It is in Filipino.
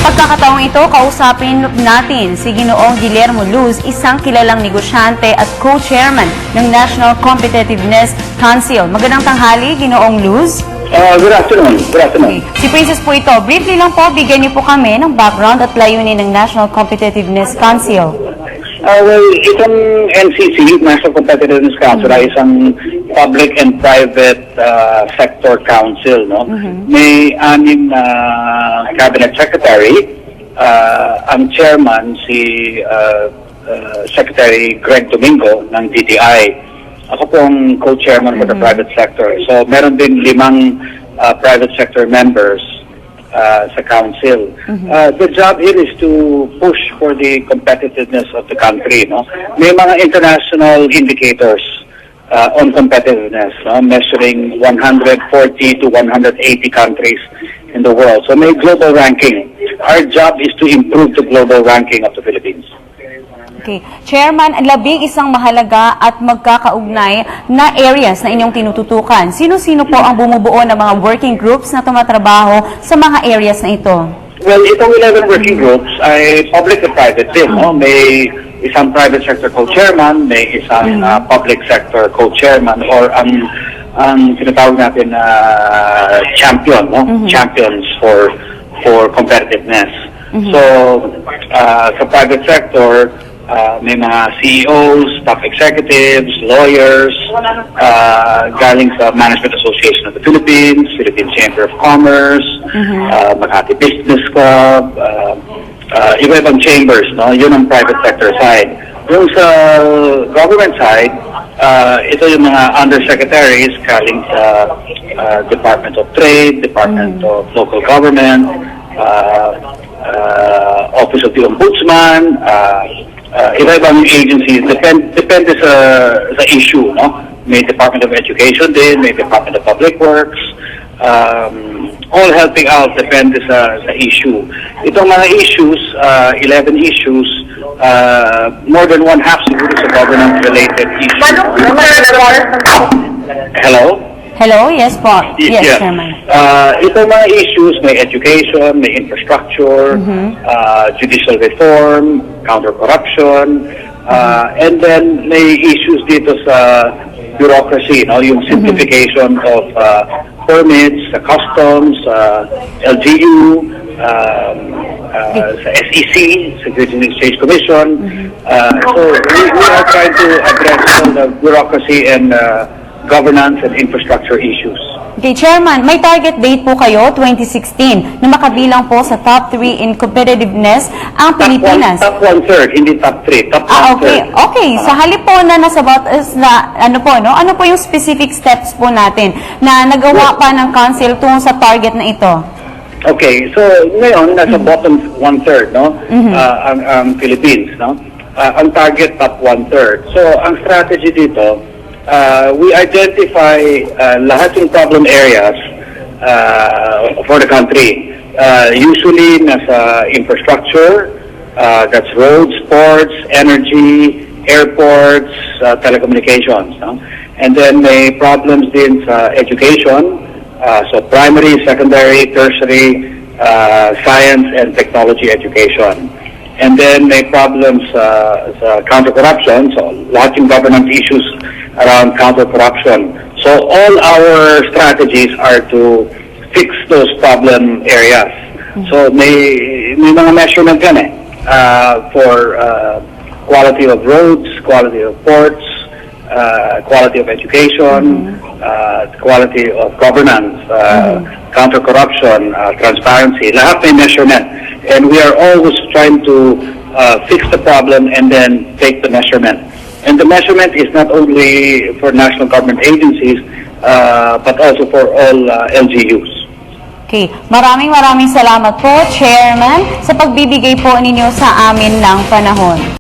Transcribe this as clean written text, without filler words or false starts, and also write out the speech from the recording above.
pagkakataong ito, kausapin natin si Ginoong Guillermo Luz, isang kilalang negosyante at co-chairman ng National Competitiveness Council. Magandang tanghali, Ginoong Luz. Good afternoon. Good afternoon. Si Princess po ito. Briefly lang po, bigyan niyo po kami ng background at layunin ng National Competitiveness Council. Well, itong NCC, National Competitiveness Council, ay isang public and private sector council. No? May anim na cabinet secretary. Ang chairman, si Secretary Greg Domingo ng DTI. Ako po ang co-chairman for the private sector. So, meron din 5 private sector members sa council. The job here is to push for the competitiveness of the country. No? May mga international indicators on competitiveness, no? Measuring 140 to 180 countries in the world. So may global ranking. Our job is to improve the global ranking of the Philippines. Okay. Chairman, 11 mahalaga at magkakaugnay na areas na inyong tinututukan. Sino-sino po ang bumubuo ng mga working groups na tumatrabaho sa mga areas na ito? Well, itong 11 working groups ay public and private din. No? May isang private sector co-chairman, may isang public sector co-chairman, or ang tinatawag natin na champion, no? Champions for competitiveness. So, sa private sector, may mga CEOs, top executives, lawyers, galing sa Management Association of the Philippines, Philippine Chamber of Commerce, Makati Business Club, iba-ibang chambers, no? Yun ang private sector side. Yung sa government side, ito yung mga undersecretaries galing sa Department of Trade, Department of Local Government, Office of the Ombudsman, iba-ibang agencies, depende sa issue, no? May Department of Education din, may Department of Public Works, all helping out, depende sa issue. Itong mga issues, 11 issues, more than one half siguro sa governance-related issues. Hello? Hello? Yes po. Yes, Chairman. Itong mga issues, may education, may infrastructure, judicial reform, counter-corruption, and then may issues dito sa bureaucracy, no? Yung simplification of permits, sa customs, LGU, sa SEC, Securities and Exchange Commission. So we are trying to address all the bureaucracy and governance and infrastructure issues. Okay, Chairman, may target date po kayo, 2016, na makabilang po sa top 3 in competitiveness ang Pilipinas. Top 1/3, hindi top 3. Top 1/3. Okay. Okay. Sa halip po na nasa ano po yung specific steps po natin na nagawa pa ng council tungo sa target na ito? Okay, so ngayon nasa bottom 1/3, no? Ang Philippines, no? Ang target top 1/3. So ang strategy dito, we identify lahat yung problem areas for the country. Usually nasa infrastructure, that's roads, ports, energy, airports, telecommunications, no? And then may problems din sa education, so primary, secondary, tertiary, science and technology education. And then may problems sa counter-corruption, so lahat yung governance issues around counter-corruption. So all our strategies are to fix those problem areas. So may mga measurement yan for quality of roads, quality of ports, quality of education, quality of governance, counter-corruption, transparency. Lahat may measurement. And we are always trying to fix the problem and then take the measurement. And the measurement is not only for national government agencies, but also for all LGUs. Okay. Maraming salamat po, Chairman, sa pagbibigay po ninyo sa amin ng panahon.